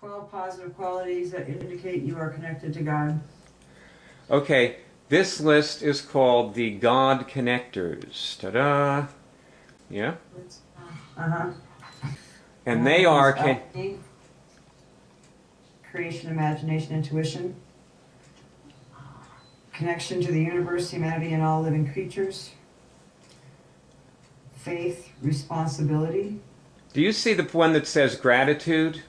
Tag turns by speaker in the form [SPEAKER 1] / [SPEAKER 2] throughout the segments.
[SPEAKER 1] 12 positive qualities that indicate you are connected to God.
[SPEAKER 2] Okay, this list is called the God Connectors. Ta-da! Yeah?
[SPEAKER 1] Uh-huh.
[SPEAKER 2] And they are...
[SPEAKER 1] Creation, imagination, intuition. Connection to the universe, humanity, and all living creatures. Faith, responsibility.
[SPEAKER 2] Do you see the one that says gratitude?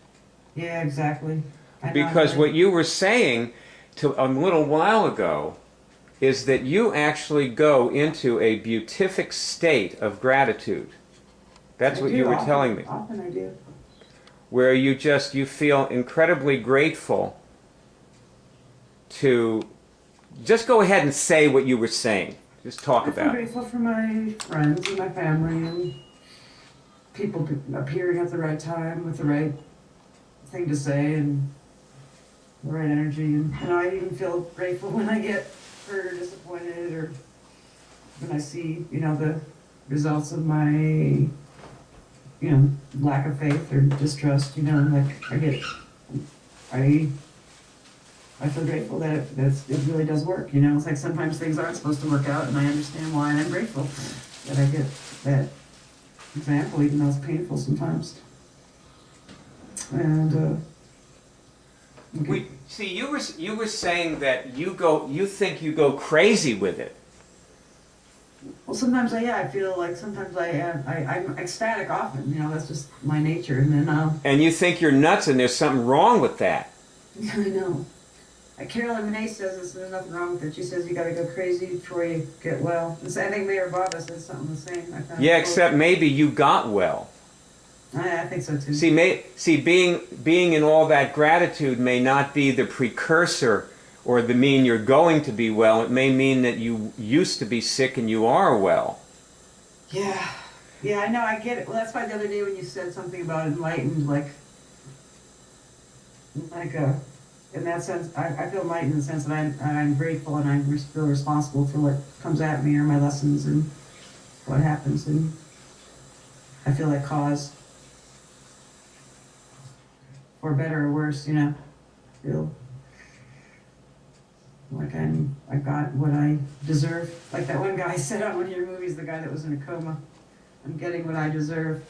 [SPEAKER 1] Yeah, exactly.
[SPEAKER 2] Because what you were saying a little while ago is that you actually go into a beatific state of gratitude. That's what you were telling me.
[SPEAKER 1] Often I do.
[SPEAKER 2] Where you feel incredibly grateful to... Just go ahead and say what you were saying. Just talk about it.
[SPEAKER 1] I'm grateful for my friends and my family and people appearing at the right time with the right thing to say and the right energy. And I even feel grateful when I get hurt or disappointed, or when I see, the results of my, lack of faith or distrust. I feel grateful that it really does work. It's like sometimes things aren't supposed to work out, and I understand why, and I'm grateful that I get that example, even though it's painful sometimes. And
[SPEAKER 2] see, you were saying that you think you go crazy with it.
[SPEAKER 1] Well, sometimes I feel like sometimes I'm ecstatic often. That's just my nature, and then
[SPEAKER 2] and you think you're nuts, and there's something wrong with that.
[SPEAKER 1] I know. Carolyn Renee says this, there's nothing wrong with it. She says you got to go crazy before you get well. And so I think Mayor Baba says something the same.
[SPEAKER 2] Yeah, except maybe you got well.
[SPEAKER 1] I think so too.
[SPEAKER 2] See, being in all that gratitude may not be the precursor or the mean you're going to be well. It may mean that you used to be sick and you are well.
[SPEAKER 1] Yeah, I know. I get it. Well, that's why the other day when you said something about enlightened, in that sense, I feel enlightened in the sense that I'm grateful and I feel responsible for what comes at me or my lessons and what happens, and I feel like cause, for better or worse, feel like I got what I deserve. Like that one guy said on one of your movies, the guy that was in a coma, I'm getting what I deserve.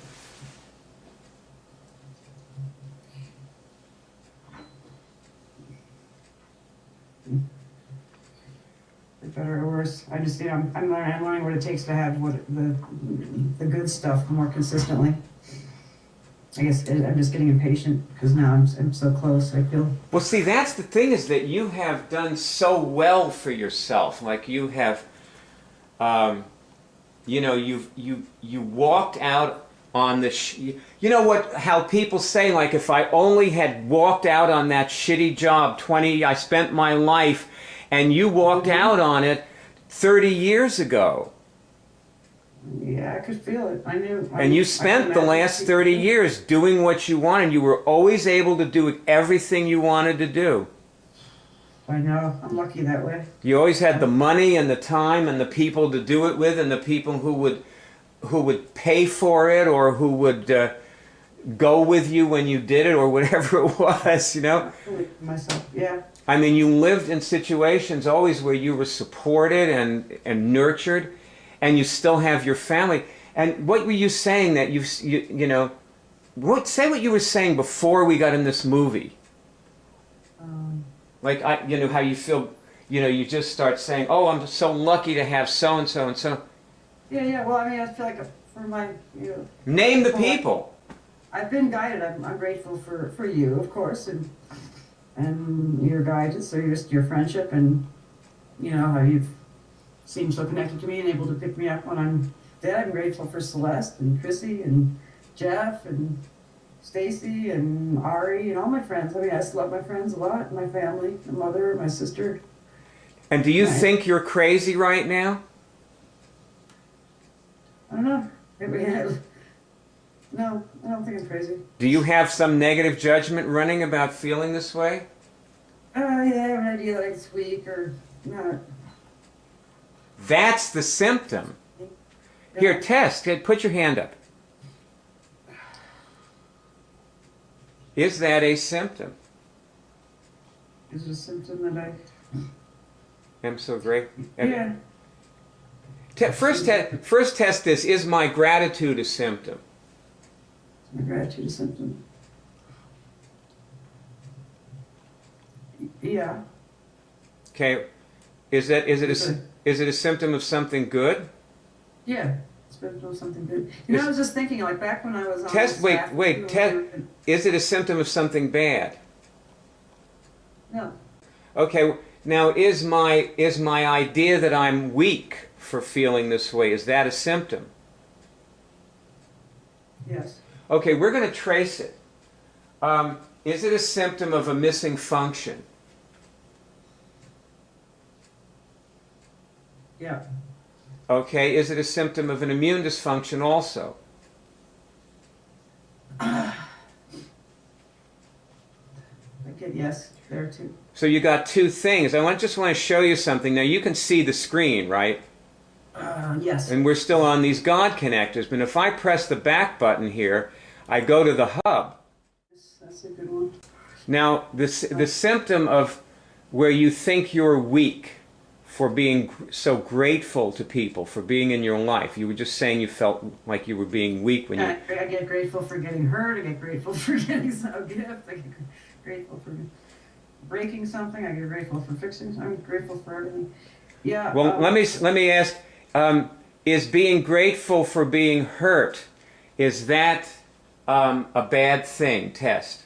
[SPEAKER 1] For better or worse, I just I'm learning what it takes to have the good stuff more consistently. I guess I'm just getting impatient because now I'm so close. I feel.
[SPEAKER 2] Well, see, that's the thing, is that you have done so well for yourself. Like you have, you walked out on the. How people say, like, if I only had walked out on that shitty job, I spent my life, and you walked out on it 30 years ago.
[SPEAKER 1] Yeah, I could feel it. I knew.
[SPEAKER 2] And you spent the last 30 years doing what you wanted. You were always able to do everything you wanted to do.
[SPEAKER 1] I know. I'm lucky that way.
[SPEAKER 2] You always had the money and the time and the people to do it with, and the people who would pay for it, or who would go with you when you did it, or whatever it was,
[SPEAKER 1] Myself, yeah.
[SPEAKER 2] I mean, you lived in situations always where you were supported and nurtured, and you still have your family. And what were you saying that say what you were saying before we got in this movie? Like, how you feel, you just start saying, oh, I'm so lucky to have so-and-so and so.
[SPEAKER 1] Yeah, well, I feel like for my,
[SPEAKER 2] Name the people.
[SPEAKER 1] I've been guided. I'm grateful for you, of course, and your guidance, or your friendship, and, how you've seemed so connected to me and able to pick me up when I'm dead. I'm grateful for Celeste and Chrissy and Jeff and Stacy and Ari and all my friends. I just love my friends a lot, my family, my mother, my sister.
[SPEAKER 2] And do you think you're crazy right now?
[SPEAKER 1] I don't know. No, I don't think I'm crazy.
[SPEAKER 2] Do you have some negative judgment running about feeling this way?
[SPEAKER 1] Yeah, I have an idea that it's weak or not.
[SPEAKER 2] That's the symptom. Here, test. Put your hand up. Is that a symptom?
[SPEAKER 1] Is it a symptom that
[SPEAKER 2] I'm so great.
[SPEAKER 1] yeah.
[SPEAKER 2] First test this. Is my gratitude a symptom?
[SPEAKER 1] My gratitude is a symptom. Yeah.
[SPEAKER 2] Okay. Is it a symptom of something good?
[SPEAKER 1] Yeah. Symptom of something good. You know, I was just thinking, like back when I was on
[SPEAKER 2] Is it a symptom of something bad?
[SPEAKER 1] No.
[SPEAKER 2] Okay. Now, is my idea that I'm weak for feeling this way, is that a symptom?
[SPEAKER 1] Yes.
[SPEAKER 2] Okay, we're going to trace it. Is it a symptom of a missing function?
[SPEAKER 1] Yeah.
[SPEAKER 2] Okay, is it a symptom of an immune dysfunction also?
[SPEAKER 1] Okay, yes, there too.
[SPEAKER 2] So you got two things. Just want to show you something. Now you can see the screen, right?
[SPEAKER 1] Yes.
[SPEAKER 2] And we're still on these God connectors. But if I press the back button here, I go to the hub.
[SPEAKER 1] That's a good one.
[SPEAKER 2] Now, the symptom of where you think you're weak for being so grateful to people, for being in your life. You were just saying you felt like you were being weak when you...
[SPEAKER 1] I get grateful for getting hurt. I get grateful for getting some gift. I get grateful for breaking something. I get grateful for fixing something. I'm grateful for everything. Yeah.
[SPEAKER 2] Well, let me ask, is being grateful for being hurt, is that a bad thing? Test.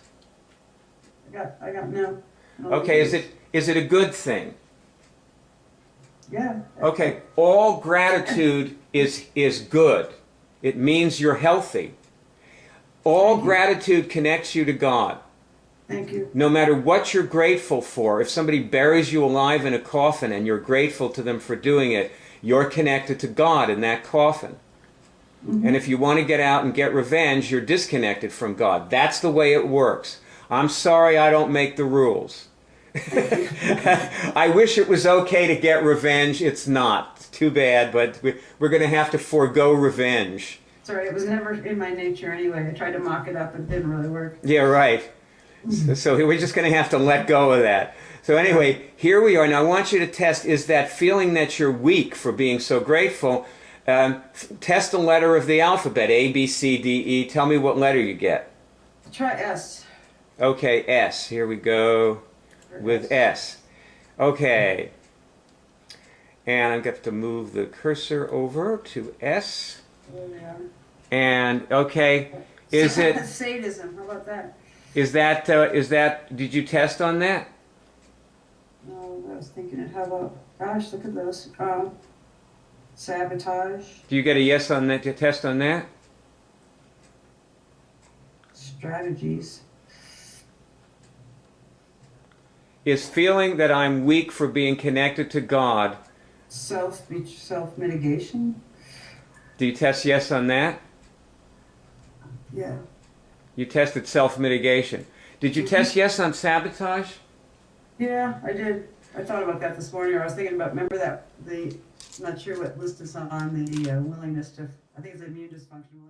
[SPEAKER 1] I got no.
[SPEAKER 2] Okay, is it a good thing?
[SPEAKER 1] Yeah.
[SPEAKER 2] Okay, all gratitude is good. It means you're healthy. All gratitude connects you to God.
[SPEAKER 1] Thank you.
[SPEAKER 2] No matter what you're grateful for, if somebody buries you alive in a coffin and you're grateful to them for doing it, you're connected to God in that coffin. Mm-hmm. And if you want to get out and get revenge, you're disconnected from God. That's the way it works. I'm sorry I don't make the rules. I wish it was okay to get revenge. It's not. It's too bad, but we're going to have to forego revenge.
[SPEAKER 1] Sorry, it was never in my nature anyway. I tried to mock it up, but it didn't really work.
[SPEAKER 2] Yeah, right. So we're just going to have to let go of that. So anyway, here we are. Now I want you to test, is that feeling that you're weak for being so grateful, test the letter of the alphabet, A, B, C, D, E. Tell me what letter you get.
[SPEAKER 1] Try S.
[SPEAKER 2] Okay, S. Here we go with S. Okay. And I've got to move the cursor over to S.
[SPEAKER 1] There we are.
[SPEAKER 2] And, okay, is it...
[SPEAKER 1] Sadism, how about that?
[SPEAKER 2] Is that, did you test on that?
[SPEAKER 1] No, I was thinking it. How about, gosh, look at this. Sabotage.
[SPEAKER 2] Do you get a yes on that, test on that?
[SPEAKER 1] Strategies.
[SPEAKER 2] Is feeling that I'm weak for being connected to God.
[SPEAKER 1] Self-mitigation.
[SPEAKER 2] Do you test yes on that?
[SPEAKER 1] Yeah.
[SPEAKER 2] You tested self-mitigation. Did you test yes on sabotage?
[SPEAKER 1] Yeah, I did. I thought about that this morning. I was thinking about, remember that, I'm not sure what list is on the willingness to, I think it's immune dysfunction.